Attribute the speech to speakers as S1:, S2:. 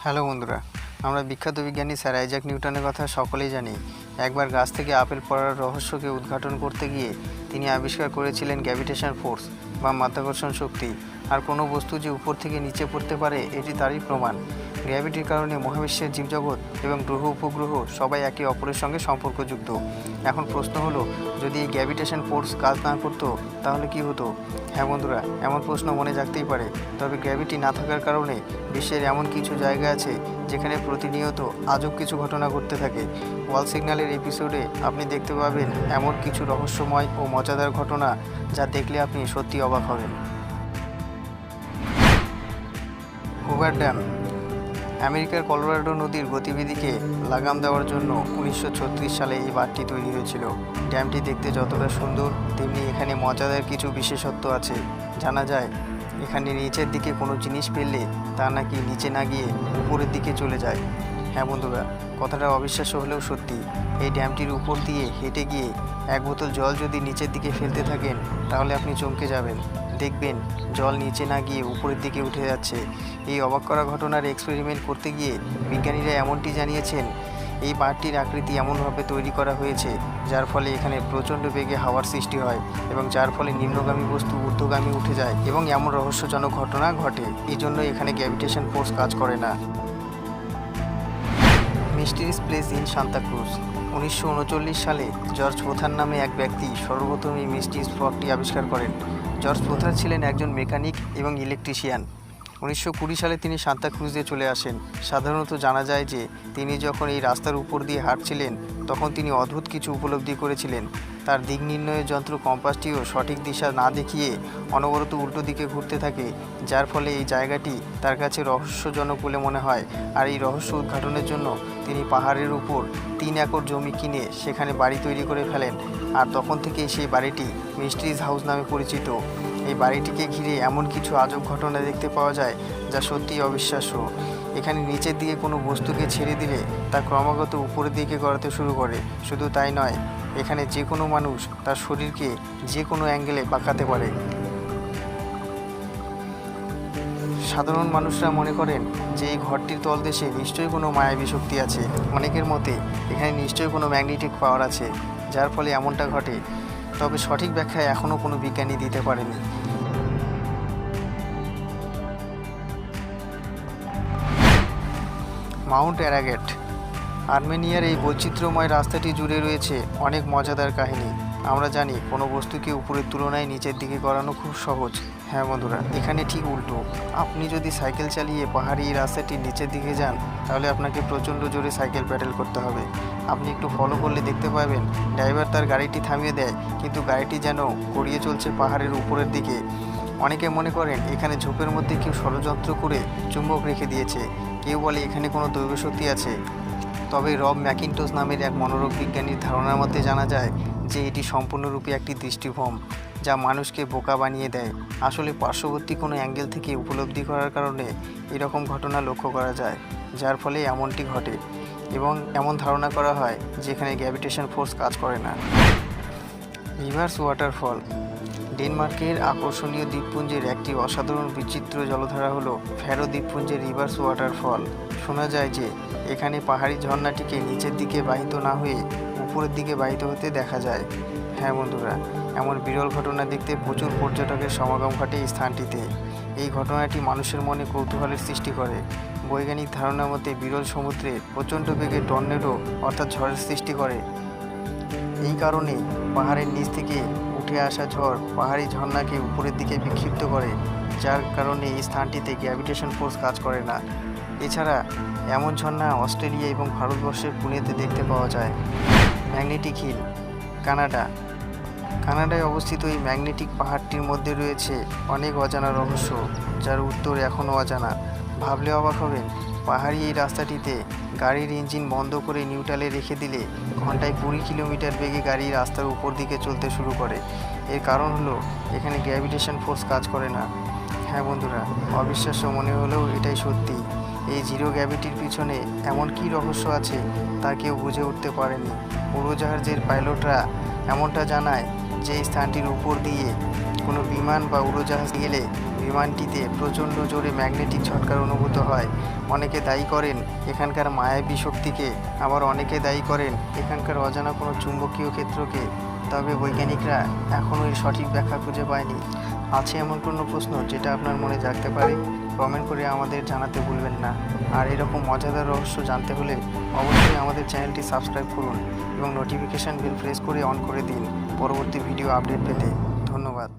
S1: Hello বন্ধুরা, আমরা বিখ্যাত বিজ্ঞানী স্যার আইজ্যাক নিউটনের কথা সকলেই জানি। একবার গাছ থেকে আপেল পড়ার রহস্যকে উদ্ঘাটন করতে গিয়ে তিনি আবিষ্কার করেছিলেন গ্র্যাভিটেশন ফোর্স বা মাধ্যাকর্ষণ শক্তি। আর কোনো বস্তু যে উপর থেকে নিচে পড়তে পারে এটি তারই প্রমাণ। গ্র্যাভিটির কারণে মহাবিশ্বের জীবজগৎ এবং গ্রহ উপগ্রহ সবাই একে অপরের সঙ্গে সম্পর্কযুক্ত। এখন প্রশ্ন হলো, যদি এই গ্র্যাভিটেশন ফোর্স কাজ না করতো তাহলে কি হতো? হ্যাঁ বন্ধুরা, এমন প্রশ্ন মনে জাগতেই পারে। তবে গ্র্যাভিটি না থাকার কারণে বিশ্বের এমন কিছু জায়গা আছে যেখানে প্রতিনিয়ত আজব কিছু ঘটনা ঘটতে থাকে। ওয়ার্ল্ড সিগন্যালের এপিসোডে আপনি দেখতে পাবেন এমন কিছু রহস্যময় ও মজাদার ঘটনা যা দেখলে আপনি সত্যি অবাক হবেন। হুভার ড্যাম আমেরিকার কলোরাডো নদীর গতিবিধিকে লাগাম দেওয়ার জন্য 1936 সালে এই বাঁধটি তৈরি হয়েছিল। ড্যামটি দেখতে যতটা সুন্দর, তেমনি এখানে মজাদার কিছু বিশেষত্ব আছে। জানা যায় এখানে নিচের দিকে কোনো জিনিস ফেললে তা নাকি নিচে না গিয়ে উপরের দিকে চলে যায়। হ্যাঁ বন্ধুরা, কথাটা অবিশ্বাস্য হলেও সত্যি। এই ড্যামটির উপর দিয়ে হেঁটে গিয়ে এক বোতল জল যদি নিচের দিকে ফেলতে থাকেন তাহলে আপনি চমকে যাবেন। দেখবেন জল নিচে না গিয়ে উপরের দিকে উঠে যাচ্ছে। এই অবাক করা ঘটনার এক্সপেরিমেন্ট করতে গিয়ে বিজ্ঞানীরা এমনটি জানিয়েছেন, এই বাঁধটির আকৃতি এমনভাবে তৈরি করা হয়েছে যার ফলে এখানে প্রচণ্ড বেগে হাওয়ার সৃষ্টি হয় এবং যার ফলে নিম্নগামী বস্তু ঊর্ধ্বগামী উঠে যায় এবং এমন রহস্যজনক ঘটনা ঘটে। এই জন্য এখানে গ্র্যাভিটেশন ফোর্স কাজ করে না। মিস্টিরিয়াস প্লেস ইন সান্তাক্রুজ 1939 সালে জর্জ পোথার নামে এক ব্যক্তি সর্বপ্রথম এই মিস্টি স্পটটি আবিষ্কার করেন। জর্জ পোথার ছিলেন একজন মেকানিক এবং ইলেকট্রিশিয়ান। 1920 সালে তিনি সান্তাক্রুজে চলে আসেন। সাধারণত জানা যায় যে তিনি যখন এই রাস্তার উপর দিয়ে হাঁটছিলেন তখন তিনি অদ্ভুত কিছু উপলব্ধি করেছিলেন। তার দিক নির্ণয়ের যন্ত্র কম্পাসটিও সঠিক দিশা না দেখিয়ে অনবরত উল্টো দিকে ঘুরতে থাকে, যার ফলে এই জায়গাটি তার কাছে রহস্যজনক বলে মনে হয়। আর এই রহস্য উদ্ঘাটনের জন্য তিনি পাহাড়ের উপর 3 একর জমি কিনে সেখানে বাড়ি তৈরি করে ফেলেন। আর তখন থেকেই সেই বাড়িটি মিস্ট্রিজ হাউস নামে পরিচিত। এই বাড়িটিকে ঘিরে এমন কিছু আজব ঘটনা দেখতে পাওয়া যায় যা সত্যিই অবিশ্বাস্য। এখানে নিচের দিকে কোনো বস্তুকে ছেড়ে দিলে তা ক্রমাগত উপরের দিকে গড়াতে শুরু করে। শুধু তাই নয়, এখানে যে কোনো মানুষ তার শরীরকে যে কোনো অ্যাঙ্গেলে বাঁকাতে পারে। সাধারণ মানুষরা মনে করেন যে এই ঘরটির তলদেশে নিশ্চয়ই কোনো মায়াবী শক্তি আছে। অনেকের মতে এখানে নিশ্চয়ই কোনো ম্যাগনেটিক পাওয়ার আছে যার ফলে এমনটা ঘটে। তবে সঠিক ব্যাখ্যা এখনও কোনো বিজ্ঞানী দিতে পারেনি। মাউন্ট অ্যারাগেট আর্মেনিয়ার এই বৈচিত্র্যময় রাস্তাটি জুড়ে রয়েছে অনেক মজাদার কাহিনী। আমরা জানি কোনো বস্তুকে উপরের তুলনায় নিচের দিকে গড়ানো খুব সহজ। হ্যাঁ বন্ধুরা, এখানে ঠিক উল্টো। আপনি যদি সাইকেল চালিয়ে পাহাড়ি এই রাস্তাটির নিচের দিকে যান তাহলে আপনাকে প্রচণ্ড জোরে সাইকেল প্যাডেল করতে হবে। আপনি একটু ফলো করলে দেখতে পাবেন ড্রাইভার তার গাড়িটি থামিয়ে দেয়, কিন্তু গাড়িটি যেন গড়িয়ে চলছে পাহাড়ের উপরের দিকে। অনেকে মনে করেন এখানে ঝোপের মধ্যে কেউ ষড়যন্ত্র করে চুম্বক রেখে দিয়েছে। কেউ বলে এখানে কোনো দৈব শক্তি আছে। তবে রব ম্যাকিন্টোশ নামের এক মনোরোগ বিজ্ঞানীর ধারণার মধ্যে জানা যায় যে এটি সম্পূর্ণরূপে একটি দৃষ্টিভ্রম যা মানুষকে বোকা বানিয়ে দেয়। আসলে পার্শ্ববর্তী কোনো অ্যাঙ্গেল থেকে উপলব্ধি করার কারণে এরকম ঘটনা লক্ষ্য করা যায়, যার ফলে এমনটি ঘটে এবং এমন ধারণা করা হয় যে এখানে গ্র্যাভিটেশন ফোর্স কাজ করে না। রিভার্স ওয়াটারফল ডেনমার্কের আকর্ষণীয় দ্বীপপুঞ্জের একটি অসাধারণ বিচিত্র জলধারা হলো ফ্যারো দ্বীপপুঞ্জের রিভার্স ওয়াটারফল। শোনা যায় যে এখানে পাহাড়ি ঝর্ণাটিকে নিচের দিকে বাহিত না হয়ে উপরের দিকে বাহিত হতে দেখা যায়। হ্যাঁ বন্ধুরা, এমন বিরল ঘটনা দেখতে প্রচুর পর্যটকের সমাগম ঘটে এই স্থানটিতে। এই ঘটনাটি মানুষের মনে কৌতূহলের সৃষ্টি করে। বৈজ্ঞানিক ধারণার মতে বিরল সমুদ্রে প্রচণ্ড বেগে টর্নেডো অর্থাৎ ঝড়ের সৃষ্টি করে। এই কারণে পাহাড়ের নিচ থেকে উঠে আসা ঝড় পাহাড়ি ঝর্ণাকে উপরের দিকে বিক্ষিপ্ত করে, যার কারণে এই স্থানটিতে গ্র্যাভিটেশন ফোর্স কাজ করে না। এছাড়া এমন ঝর্ণা অস্ট্রেলিয়া এবং ভারতবর্ষের পুনেতে দেখতে পাওয়া যায়। ম্যাগনেটিক হিল কানাডায় অবস্থিত এই ম্যাগনেটিক পাহাড়টির মধ্যে রয়েছে অনেক অজানা রহস্য, যার উত্তর এখনও অজানা। ভাবলে অবাক হবেন, পাহাড়ি এই রাস্তাটিতে গাড়ির ইঞ্জিন বন্ধ করে নিউট্রালে রেখে দিলে ঘন্টায় 20 কিলোমিটার বেগে গাড়ি রাস্তার উপর দিকে চলতে শুরু করে। এর কারণ হলো এখানে গ্র্যাভিটেশন ফোর্স কাজ করে না। হ্যাঁ বন্ধুরা, অবিশ্বাস্য মনে হলেও এটাই সত্যি। এই জিরো গ্র্যাভিটির পিছনে এমন কী রহস্য আছে তা কেউ বুঝে উঠতে পারেনি। উড়োজাহাজের পাইলটরা এমনটা জানায় যে এই স্থানটির উপর দিয়ে কোনো বিমান বা উড়োজাহাজ গেলে বিমানটিতে প্রচণ্ড জোরে ম্যাগনেটিক ঝটকার অনুভূত হয়। অনেকে দায়ী করেন এখানকার মায়াবী শক্তিকে, আবার অনেকে দায়ী করেন এখানকার অজানা কোনো চুম্বকীয় ক্ষেত্রকে। তবে বৈজ্ঞানিকরা এখনও এর সঠিক ব্যাখ্যা খুঁজে পায়নি। আছে এমন কোনো প্রশ্ন যেটা আপনার মনে জাগতে পারে? কমেন্ট করে আমাদের জানাতে ভুলবেন না। আর এরকম মজাদার রহস্য জানতে হলে অবশ্যই আমাদের চ্যানেলটি সাবস্ক্রাইব করুন এবং নোটিফিকেশান বেল প্রেস করে অন করে দিন পরবর্তী ভিডিও আপডেট পেতে। ধন্যবাদ।